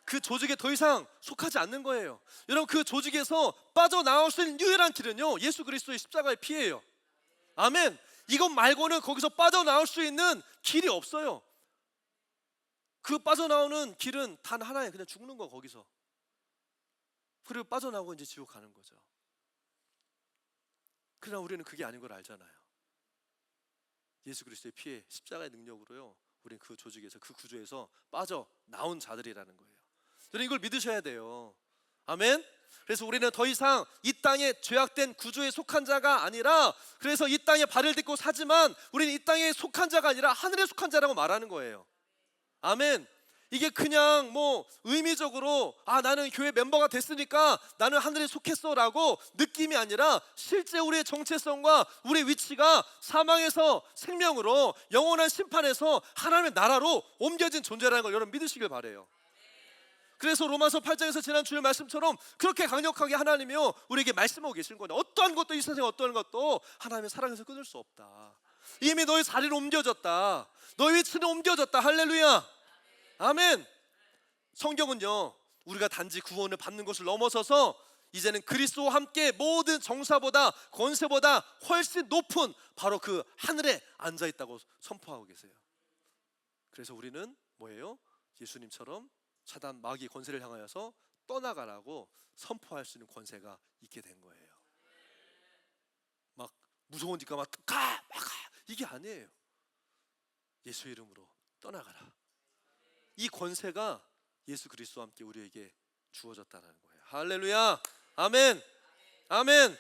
그 조직에 더 이상 속하지 않는 거예요. 여러분, 그 조직에서 빠져나올 수 있는 유일한 길은요, 예수 그리스도의 십자가의 피예요. 아멘. 이것 말고는 거기서 빠져나올 수 있는 길이 없어요. 그 빠져나오는 길은 단 하나예요. 그냥 죽는 거, 거기서. 그리고 빠져나오고 이제 지옥 가는 거죠. 그러나 우리는 그게 아닌 걸 알잖아요. 예수 그리스도의 피에, 십자가의 능력으로요, 우리는 그 조직에서, 그 구조에서 빠져나온 자들이라는 거예요. 여러분, 이걸 믿으셔야 돼요. 아멘. 그래서 우리는 더 이상 이 땅에 죄악된 구조에 속한 자가 아니라, 그래서 이 땅에 발을 딛고 사지만 우리는 이 땅에 속한 자가 아니라 하늘에 속한 자라고 말하는 거예요. 아멘. 이게 그냥 뭐 의미적으로 나는 교회 멤버가 됐으니까 나는 하늘에 속했어 라고 느낌이 아니라, 실제 우리의 정체성과 우리의 위치가 사망에서 생명으로, 영원한 심판에서 하나님의 나라로 옮겨진 존재라는 걸 여러분 믿으시길 바라요. 그래서 로마서 8장에서 지난 주일 말씀처럼 그렇게 강력하게 하나님이요 우리에게 말씀하고 계시는 거예요. 어떠한 것도, 이 세상에 어떠한 것도 하나님의 사랑에서 끊을 수 없다. 이미 너의 자리는 옮겨졌다. 너의 위치는 옮겨졌다. 할렐루야, 아멘. 성경은요, 우리가 단지 구원을 받는 것을 넘어서서 이제는 그리스도와 함께 모든 정사보다, 권세보다 훨씬 높은 바로 그 하늘에 앉아있다고 선포하고 계세요. 그래서 우리는 뭐예요? 예수님처럼 사단, 마귀 권세를 향하여서 떠나가라고 선포할 수 있는 권세가 있게 된 거예요. 막 무서우니까 막 가! 이게 아니에요. 예수 이름으로 떠나가라. 이 권세가 예수 그리스도와 함께 우리에게 주어졌다는 거예요. 할렐루야, 아멘, 아멘.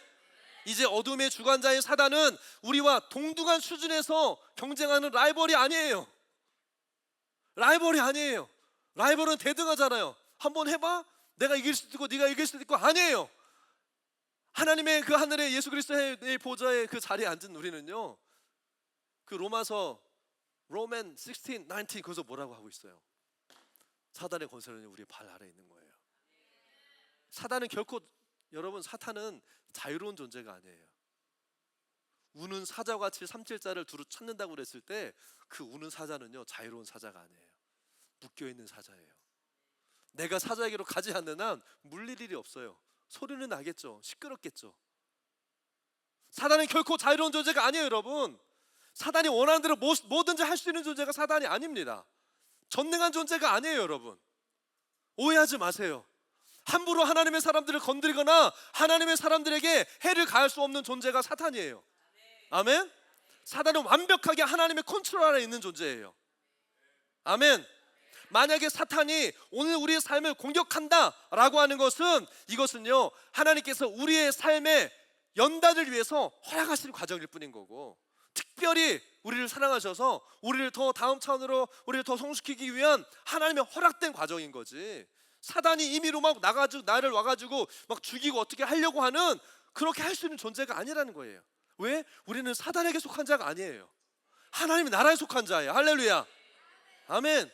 이제 어둠의 주관자인 사단은 우리와 동등한 수준에서 경쟁하는 라이벌이 아니에요. 라이벌이 아니에요. 라이벌은 대등하잖아요. 한번 해봐. 내가 이길 수도 있고 네가 이길 수도 있고 아니에요. 하나님의 그 하늘의 예수 그리스도의 보좌의 그 자리에 앉은 우리는요, 그 로마서 로맨 16, 19 거기서 뭐라고 하고 있어요? 사단의 권세는 우리 발 아래에 있는 거예요. 사단은 결코, 여러분, 사탄은 자유로운 존재가 아니에요. 우는 사자와 같이 삼칠자를 두루 찾는다고 그랬을 때 그 우는 사자는요, 자유로운 사자가 아니에요. 묶여있는 사자예요. 내가 사자에게로 가지 않는 한 물릴 일이 없어요. 소리는 나겠죠. 시끄럽겠죠. 사단은 결코 자유로운 존재가 아니에요, 여러분. 사단이 원하는 대로 뭐든지 할 수 있는 존재가 사단이 아닙니다. 전능한 존재가 아니에요, 여러분. 오해하지 마세요. 함부로 하나님의 사람들을 건드리거나 하나님의 사람들에게 해를 가할 수 없는 존재가 사탄이에요. 아멘? 사단은 완벽하게 하나님의 컨트롤 아래 있는 존재예요. 아멘. 만약에 사탄이 오늘 우리의 삶을 공격한다라고 하는 것은, 이것은요, 하나님께서 우리의 삶의 연단을 위해서 허락하시는 과정일 뿐인 거고, 특별히 우리를 사랑하셔서 우리를 더 다음 차원으로, 우리를 더 성숙시키기 위한 하나님의 허락된 과정인 거지, 사단이 임의로 막 나가지고 나를 와가지고 막 죽이고 어떻게 하려고 하는, 그렇게 할 수 있는 존재가 아니라는 거예요. 왜? 우리는 사단에게 속한 자가 아니에요. 하나님의 나라에 속한 자예요. 할렐루야. 아멘.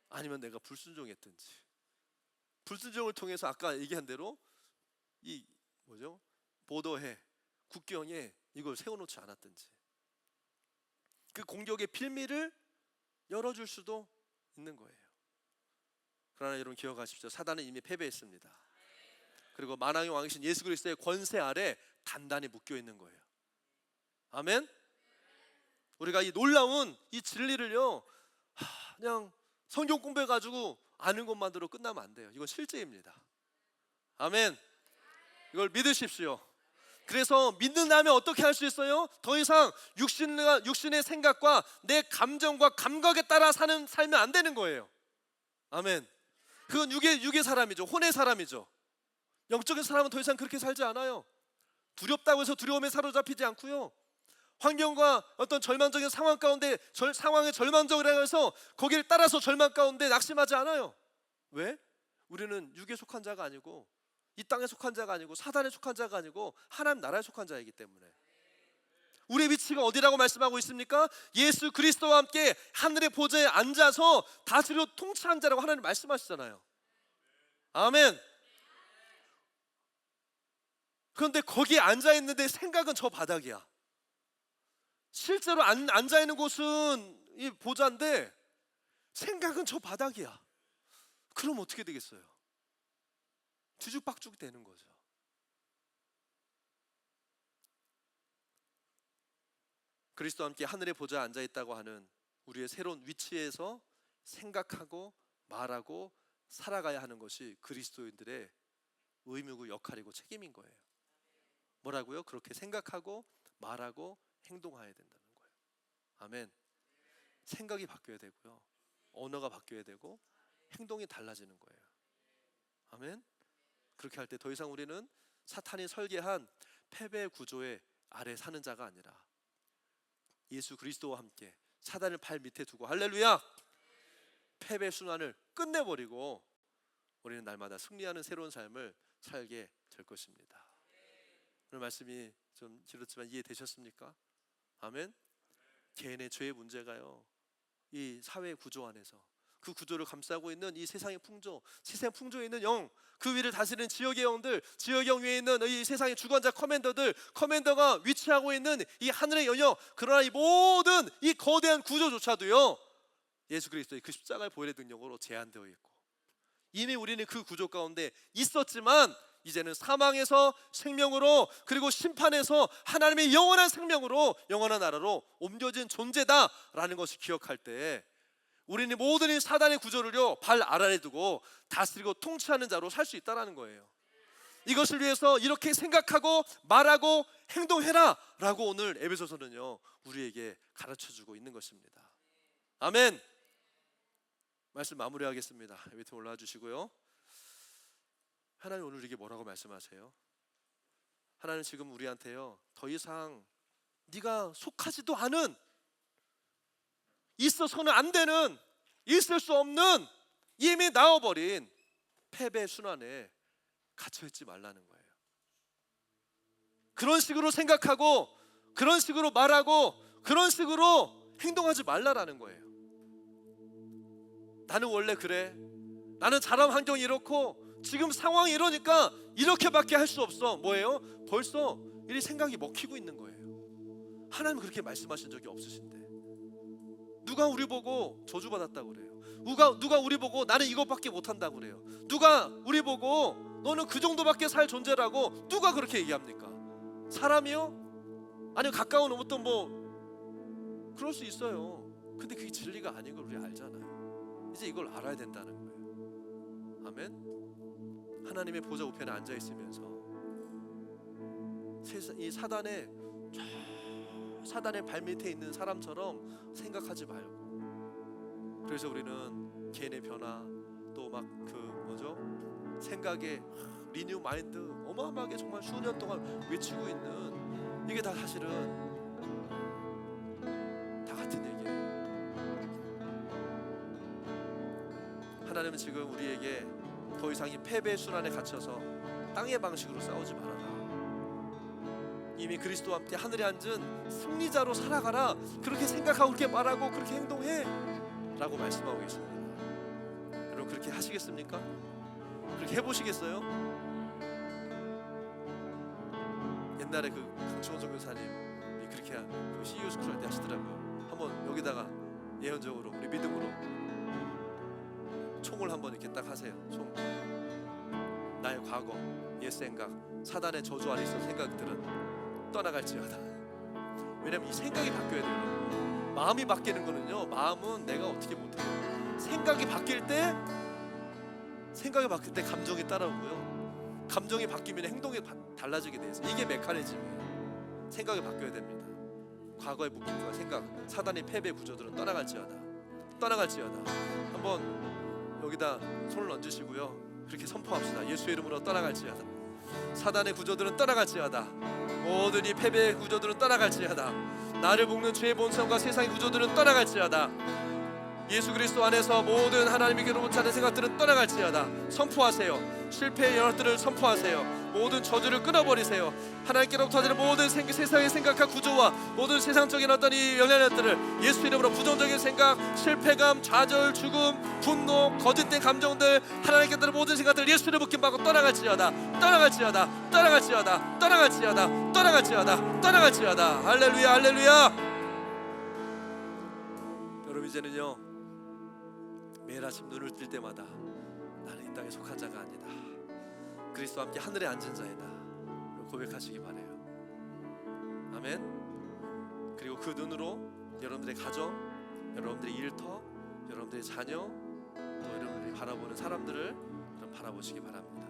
아니면 내가 불순종했든지, 불순종을 통해서 아까 얘기한 대로 이 뭐죠? 보도해, 국경에 이걸 세워놓지 않았든지, 그 공격의 빌미를 열어줄 수도 있는 거예요. 그러나 여러분 기억하십시오. 사단은 이미 패배했습니다. 그리고 만왕의 왕이신 예수 그리스도의 권세 아래 단단히 묶여 있는 거예요. 아멘. 우리가 이 놀라운 이 진리를요, 그냥 성경 공부해가지고 아는 것만으로 끝나면 안 돼요. 이건 실제입니다. 아멘. 이걸 믿으십시오. 그래서 믿는 다음에 어떻게 할 수 있어요? 더 이상 육신의 생각과 내 감정과 감각에 따라 사는 살면 안 되는 거예요. 아멘. 그건 육의 사람이죠. 혼의 사람이죠. 영적인 사람은 더 이상 그렇게 살지 않아요. 두렵다고 해서 두려움에 사로잡히지 않고요, 환경과 어떤 절망적인 상황 가운데 상황에 절망적이라고 해서 거기를 따라서 절망 가운데 낙심하지 않아요. 왜? 우리는 육에 속한 자가 아니고, 이 땅에 속한 자가 아니고, 사단에 속한 자가 아니고, 하나님 나라에 속한 자이기 때문에. 우리의 위치가 어디라고 말씀하고 있습니까? 예수 그리스도와 함께 하늘의 보좌에 앉아서 다스리고 통치한 자라고 하나님 말씀하시잖아요. 아멘. 그런데 거기에 앉아있는데 생각은 저 바닥이야. 실제로 앉아있는 곳은 이 보좌인데 생각은 저 바닥이야. 그럼 어떻게 되겠어요? 뒤죽박죽이 되는 거죠. 그리스도와 함께 하늘의 보좌에 앉아있다고 하는 우리의 새로운 위치에서 생각하고 말하고 살아가야 하는 것이 그리스도인들의 의무고 역할이고 책임인 거예요. 뭐라고요? 그렇게 생각하고 말하고 행동해야 된다는 거예요. 아멘. 생각이 바뀌어야 되고요, 언어가 바뀌어야 되고, 행동이 달라지는 거예요. 아멘. 그렇게 할 때 더 이상 우리는 사탄이 설계한 패배 구조의 아래 사는 자가 아니라 예수 그리스도와 함께 사단을 발 밑에 두고, 할렐루야, 패배 순환을 끝내버리고 우리는 날마다 승리하는 새로운 삶을 살게 될 것입니다. 오늘 말씀이 좀 길었지만 이해되셨습니까? 아멘. 개인의 죄의 문제가요, 이 사회 구조 안에서 그 구조를 감싸고 있는 이 세상의 풍조, 세상 풍조에 있는 영, 그 위를 다스리는 지역의 영들, 지역의 영 위에 있는 이 세상의 주관자 커맨더들, 커맨더가 위치하고 있는 이 하늘의 영역, 그러나 이 모든 이 거대한 구조조차도요, 예수 그리스도의 그 십자가의 보혈의 능력으로 제한되어 있고, 이미 우리는 그 구조 가운데 있었지만 이제는 사망에서 생명으로, 그리고 심판에서 하나님의 영원한 생명으로, 영원한 나라로 옮겨진 존재다라는 것을 기억할 때 우리는 모든 이 사단의 구조를요 발 아래에 두고 다스리고 통치하는 자로 살 수 있다는 거예요. 이것을 위해서 이렇게 생각하고 말하고 행동해라 라고 오늘 에베소서는요 우리에게 가르쳐주고 있는 것입니다. 아멘. 말씀 마무리하겠습니다. 밑에 올라와 주시고요. 하나님 오늘 우리에게 뭐라고 말씀하세요? 하나님 지금 우리한테요, 더 이상 네가 속하지도 않은, 있어서는 안 되는, 있을 수 없는, 이미 나와버린 패배 순환에 갇혀 있지 말라는 거예요. 그런 식으로 생각하고 그런 식으로 말하고 그런 식으로 행동하지 말라라는 거예요. 나는 원래 그래. 나는 자란 환경이 이렇고 지금 상황이 이러니까 이렇게밖에 할 수 없어. 뭐예요? 벌써 이 생각이 먹히고 있는 거예요. 하나님 그렇게 말씀하신 적이 없으신데 누가 우리 보고 저주받았다고 그래요. 누가 우리 보고 나는 이것밖에 못한다고 그래요. 누가 우리 보고 너는 그 정도밖에 살 존재라고 누가 그렇게 얘기합니까? 사람이요? 아니면 가까운 어떤 그럴 수 있어요. 근데 그게 진리가 아닌 걸 우리 알잖아요. 이제 이걸 알아야 된다는 거예요. 아멘. 하나님의 보좌 우편에 앉아 있으면서 이 사단의 발밑에 있는 사람처럼 생각하지 말고, 그래서 우리는 개인의 변화 또 막 생각의 리뉴 마인드 어마어마하게 정말 수년 동안 외치고 있는, 이게 다 사실은 다 같은 얘기예요. 하나님은 지금 우리에게 더 이상 이 패배의 순환에 갇혀서 땅의 방식으로 싸우지 말아라. 이미 그리스도와 함께 하늘에 앉은 승리자로 살아가라. 그렇게 생각하고 그렇게 말하고 그렇게 행동해 라고 말씀하고 계십니다. 여러분 그렇게 하시겠습니까? 그렇게 해보시겠어요? 옛날에 그 강충원 선교사님이 그렇게 그 CEO 스쿨 할 때 하시더라고요. 한번 여기다가 예언적으로 우리 믿음으로 총을 한번 이렇게 딱 하세요. 총. 나의 과거, 옛 생각, 사단의 저주 아래 있던 생각들은 떠나갈지어다. 왜냐면 이 생각이 바뀌어야 돼요. 마음이 바뀌는 거는요, 마음은 내가 어떻게 못해요. 생각이 바뀔 때 감정이 따라오고요, 감정이 바뀌면 행동이 달라지게 돼 있어요. 이게 메커니즘이에요. 생각이 바뀌어야 됩니다. 과거의 묶임과 생각, 사단의 패배 구조들은 떠나갈지어다. 한번 여기다 손을 얹으시고요, 그렇게 선포합시다. 예수의 이름으로 떠나갈지어다. 사단의 구조들은 떠나갈지어다. 모든 이 패배의 구조들은 떠나갈지어다. 나를 묶는 죄의 본성과 세상의 구조들은 떠나갈지어다. 예수 그리스도 안에서 모든 하나님께로부터 하는 생각들은 떠나갈지어다. 선포하세요. 실패의 연합들을 선포하세요. 모든 저주를 끊어버리세요. 하나님께로부터 하는 모든 세상의 생각과 구조와 모든 세상적인 어떤 이 영향력들을 예수 이름으로, 부정적인 생각, 실패감, 좌절, 죽음, 분노, 거짓된 감정들, 하나님께로부터 모든 생각들 예수 이름으로 묶임받고 떠나갈지어다. 할렐루야, 할렐루야. 여러분 이제는요, 매일 아침 눈을 뜰 때마다 나는 이 땅에 속한 자가 아니다, 그리스도와 함께 하늘에 앉은 자이다 고백하시기 바래요. 아멘. 그리고 그 눈으로 여러분들의 가정, 여러분들의 일터, 여러분들의 자녀, 또 여러분들이 바라보는 사람들을 바라보시기 바랍니다.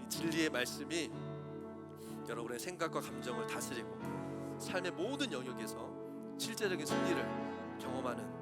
이 진리의 말씀이 여러분의 생각과 감정을 다스리고 삶의 모든 영역에서 실제적인 승리를 경험하는